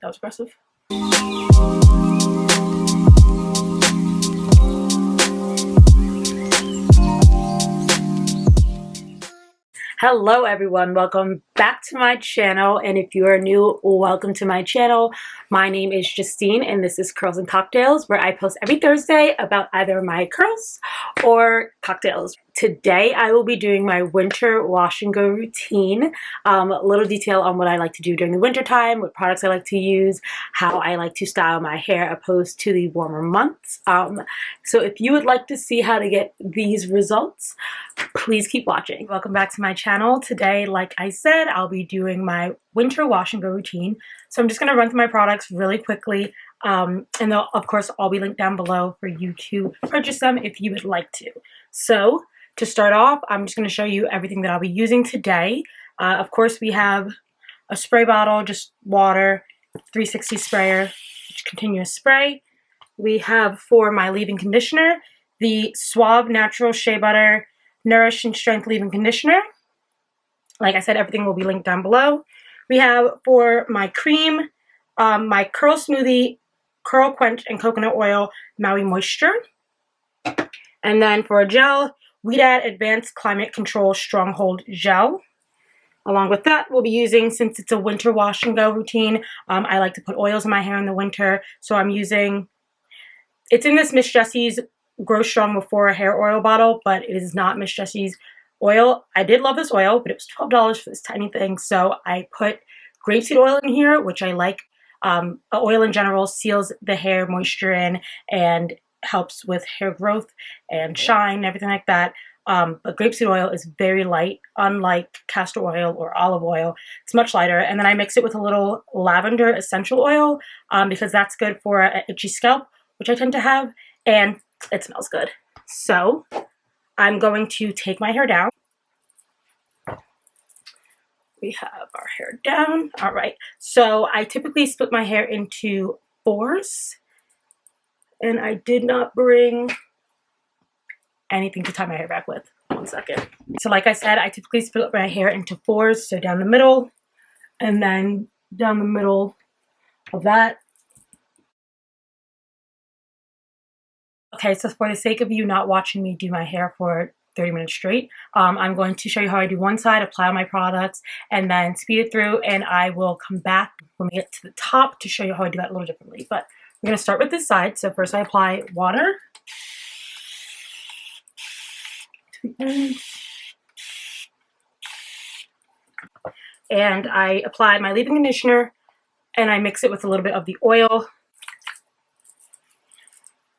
That was aggressive. Hello everyone, welcome back to my channel, and if you are new, welcome to my channel. My name is Justine and this is Curls and Cocktails, where I post every Thursday about either my curls or cocktails. Today I will be doing my winter wash and go routine. A little detail on what I like to do during the winter time, what products I like to use, how I like to style my hair opposed to the warmer months. So if you would like to see how to get these results, please keep watching. Welcome back to my channel. Today, like I said, I'll be doing my winter wash and go routine. So I'm just going to run through my products really quickly. And they'll, of course, all be linked down below for you to purchase them if you would like to. So to start off, I'm just going to show you everything that I'll be using today. Of course, we have a spray bottle, just water, 360 sprayer, continuous spray. We have for my leave-in conditioner, the Suave Natural Shea Butter Nourish and Strength Leave-In Conditioner. Like I said, everything will be linked down below. We have for my cream, my Curl Smoothie, Curl, Quench, and Coconut Oil Maui Moisture. And then for a gel, Ouidad Advanced Climate Control Stronghold Gel. Along with that, we'll be using, since it's a winter wash and go routine, I like to put oils in my hair in the winter. So I'm using, it's in this Miss Jessie's Grow Strong Before a hair oil bottle, but it is not Miss Jessie's oil. I did love this oil, but it was $12 for this tiny thing. So I put grapeseed oil in here, which I like. Oil in general seals the hair moisture in and helps with hair growth and shine and everything like that. But grapeseed oil is very light, unlike castor oil or olive oil. It's much lighter. And then I mix it with a little lavender essential oil because that's good for an itchy scalp, which I tend to have, and it smells good. So I'm going to take my hair down. We have our hair down. All right. So I typically split my hair into fours, and I did not bring anything to tie my hair back with. 1 second. So like I said, I typically split my hair into fours, so down the middle, and then down the middle of that. Okay, so for the sake of you not watching me do my hair for 30 minutes straight, I'm going to show you how I do one side, apply my products, and then speed it through, and I will come back when we get to the top to show you how I do that a little differently. But I'm going to start with this side. So first I apply water to the ends, and I apply my leave-in conditioner, and I mix it with a little bit of the oil,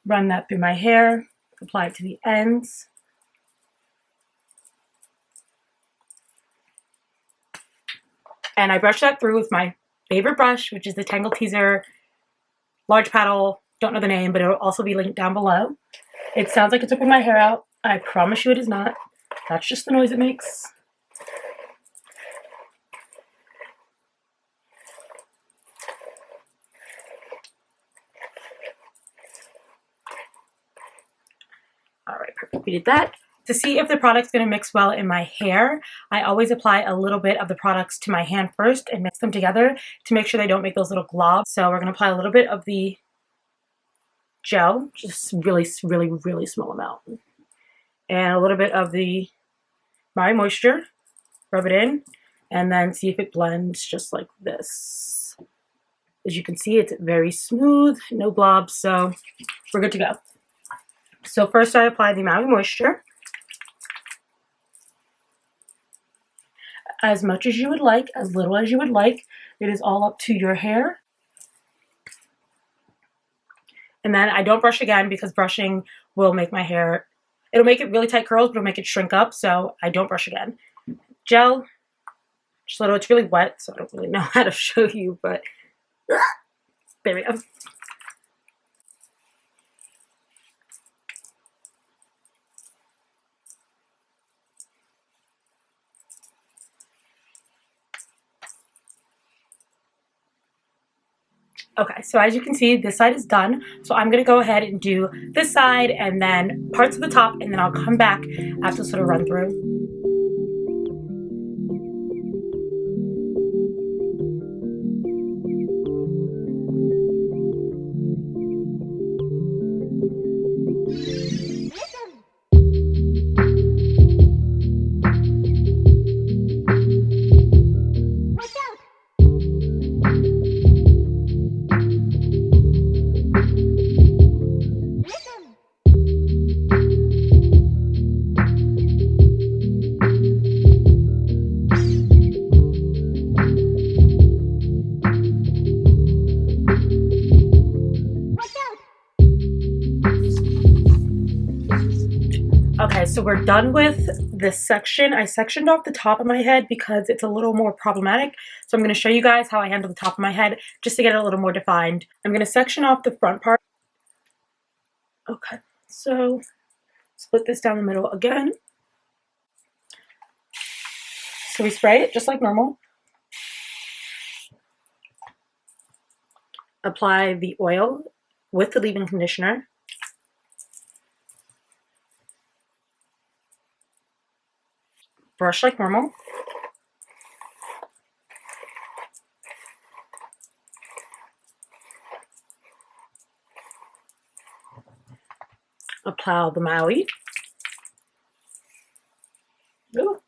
run that through my hair, apply it to the ends. And I brush that through with my favorite brush, which is the Tangle Teezer large paddle. Don't know the name, but it will also be linked down below. It sounds like it's whipping my hair out. I promise you it is not. That's just the noise it makes. All right, perfect. We did that. To see if the product's going to mix well in my hair, I always apply a little bit of the products to my hand first and mix them together to make sure they don't make those little globs. So we're going to apply a little bit of the gel, just really small amount, and a little bit of the Maui Moisture, rub it in, and then see if it blends just like this. As you can see, it's very smooth, no blobs, so we're good to go. So first I apply the Maui Moisture. As much as you would like, as little as you would like. It is all up to your hair. And then I don't brush again because brushing will make my hair, it'll make it really tight curls, but it'll make it shrink up, so I don't brush again. Gel, just a little, it's really wet, so I don't really know how to show you, but there we go. Okay, so as you can see, this side is done. So I'm gonna go ahead and do this side and then parts of the top, and then I'll come back after sort of run through. so we're done with this section. I sectioned off the top of my head because it's a little more problematic. So I'm going to show you guys how I handle the top of my head just to get it a little more defined. I'm going to section off the front part. Okay, so split this down the middle again. So we spray it just like normal. Apply the oil with the leave-in conditioner. Brush like normal. Apply the Maui. Ooh.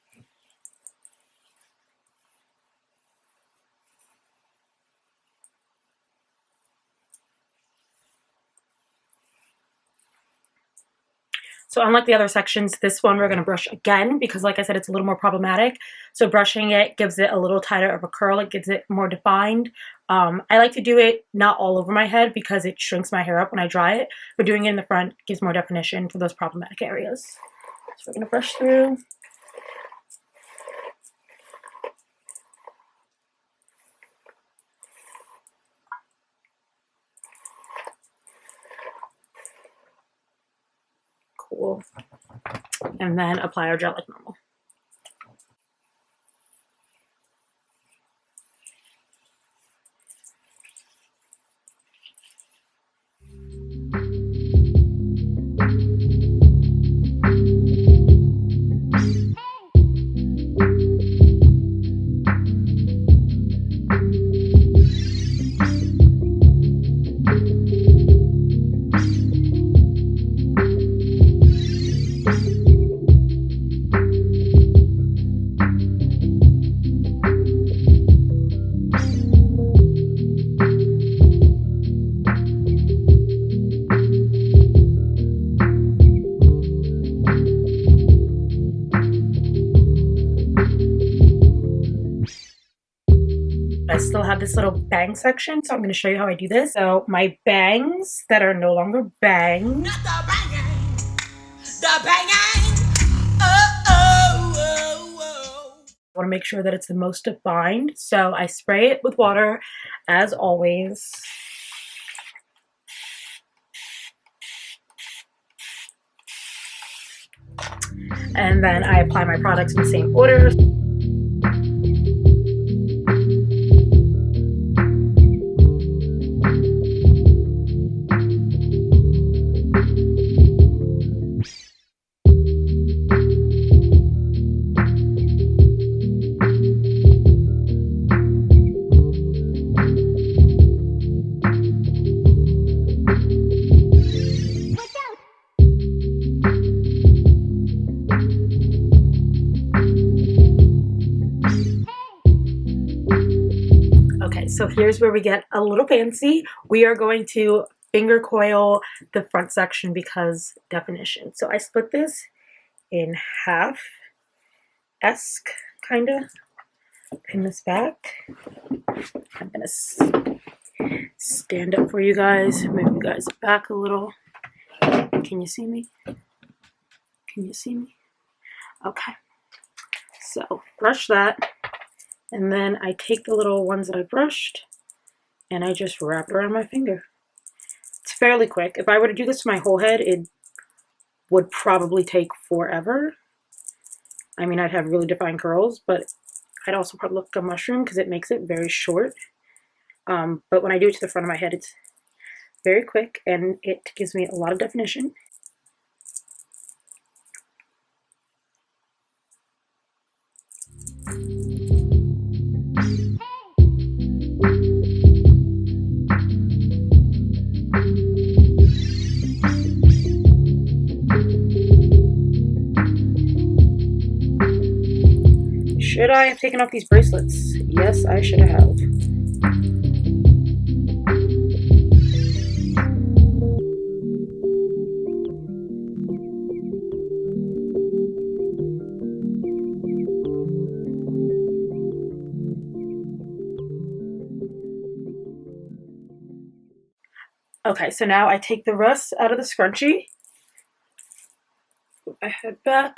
So unlike the other sections, this one we're going to brush again because, like I said, it's a little more problematic. So brushing it gives it a little tighter of a curl. It gives it more defined. I like to do it not all over my head because it shrinks my hair up when I dry it. But doing it in the front gives more definition for those problematic areas. So we're going to brush through. Cool. And then apply our gel like normal. I still have this little bang section, so I'm going to show you how I do this. So my bangs that are no longer bangs. Not the banging, the banging. Oh, oh, oh, oh. I want to make sure that it's the most defined, so I spray it with water, as always. And then I apply my products in the same order. So here's where we get a little fancy. We are going to finger coil the front section because definition. So I split this in half-esque, kind of. Pin this back. I'm going to stand up for you guys, move you guys back a little. Can you see me? Can you see me? Okay. So brush that. And then I take the little ones that I brushed and I just wrap it around my finger. It's fairly quick. If I were to do this to my whole head, it would probably take forever. I mean, I'd have really defined curls, but I'd also probably look like a mushroom because it makes it very short. But when I do it to the front of my head, it's very quick and it gives me a lot of definition. Should I have taken off these bracelets? Yes, I should have. Okay, so now I take the rest out of the scrunchie. put my head back.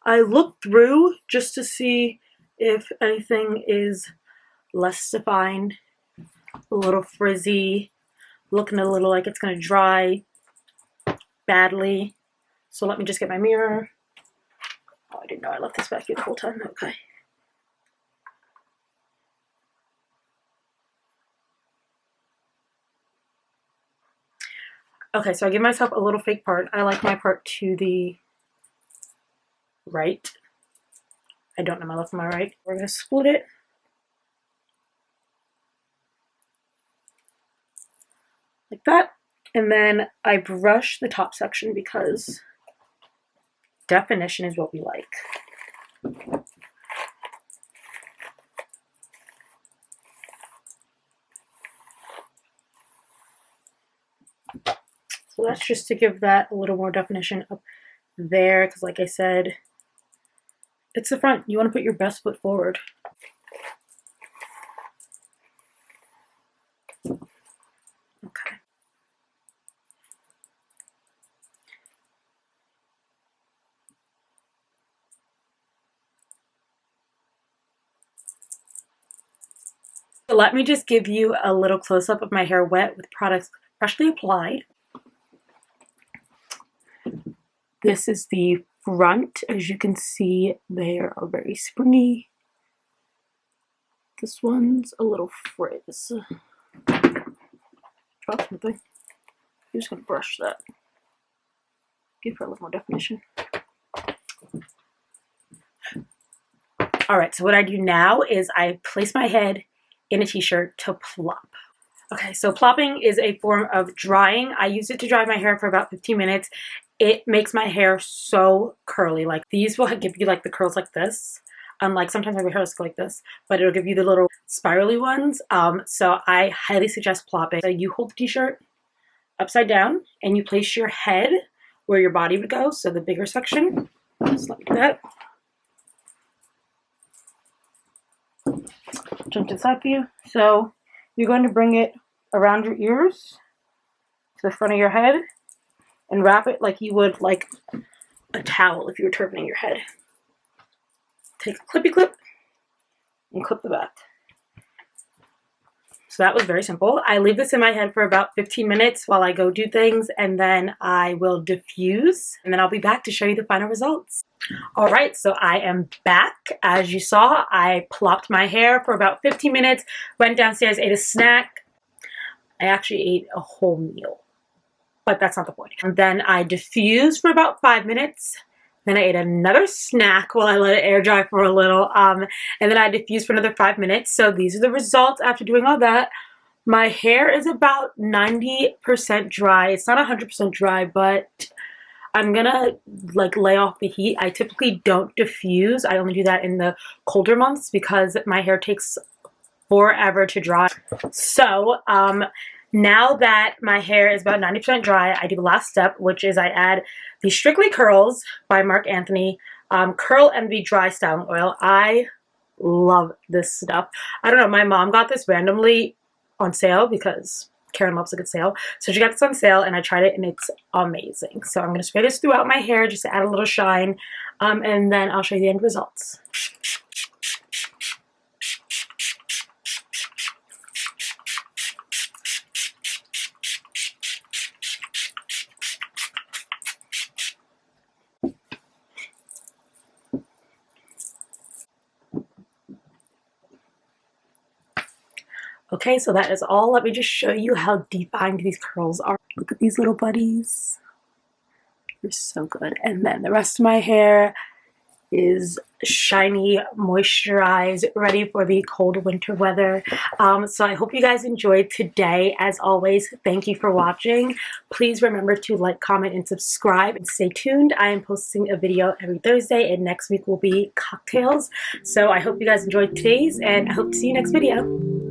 I look through just to see if anything is less defined, a little frizzy, looking a little like it's gonna dry badly. So let me just get my mirror. Oh, I didn't know I left this back here the whole time. Okay. Okay, so I give myself a little fake part. I like my part to the right. I don't know my left and my right. We're gonna split it. Like that. And then I brush the top section because definition is what we like. So that's just to give that a little more definition up there, because like I said, it's the front. You want to put your best foot forward. Okay. So let me just give you a little close-up of my hair wet with products freshly applied. This is the front. As you can see, they are very springy. This one's a little frizz. Drop something. I'm just gonna brush that. Give her a little more definition. Alright, so what I do now is I place my head in a t-shirt to plop. Okay, so plopping is a form of drying. I use it to dry my hair for about 15 minutes. It makes my hair so curly. Like, these will give you like the curls like this. Unlike sometimes my hair will go like this, but it'll give you the little spirally ones. So I highly suggest plopping. So you hold the t-shirt upside down and you place your head where your body would go, so the bigger section. Just let me do that. Jump to the side view. So you're going to bring it around your ears to the front of your head and wrap it like you would like a towel if you were turbaning your head. Take a clippy clip and clip the back. So that was very simple. I leave this in my head for about 15 minutes while I go do things, and then I will diffuse, and then I'll be back to show you the final results. All right, so I am back. As you saw, I plopped my hair for about 15 minutes, went downstairs, ate a snack. I actually ate a whole meal, but that's not the point. And then I diffused for about 5 minutes. Then I ate another snack while I let it air dry for a little. And then I diffused for another 5 minutes. So these are the results after doing all that. My hair is about 90% dry. It's not 100% dry, but I'm gonna like lay off the heat. I typically don't diffuse. I only do that in the colder months because my hair takes forever to dry. So now that my hair is about 90% dry, I do the last step, which is I add the Strictly Curls by Marc Anthony Curl Envy Dry Styling Oil. I love this stuff. I don't know, my mom got this randomly on sale because Karen loves a good sale. So she got this on sale and I tried it and it's amazing. So I'm going to spray this throughout my hair just to add a little shine, and then I'll show you the end results. Okay, so that is all. Let me just show you how defined these curls are. Look at these little buddies. They're so good. And then the rest of my hair is shiny, moisturized, ready for the cold winter weather. So I hope you guys enjoyed today. As always, thank you for watching. Please remember to like, comment, and subscribe. And stay tuned. I am posting a video every Thursday, and next week will be cocktails. So I hope you guys enjoyed today's, and I hope to see you next video.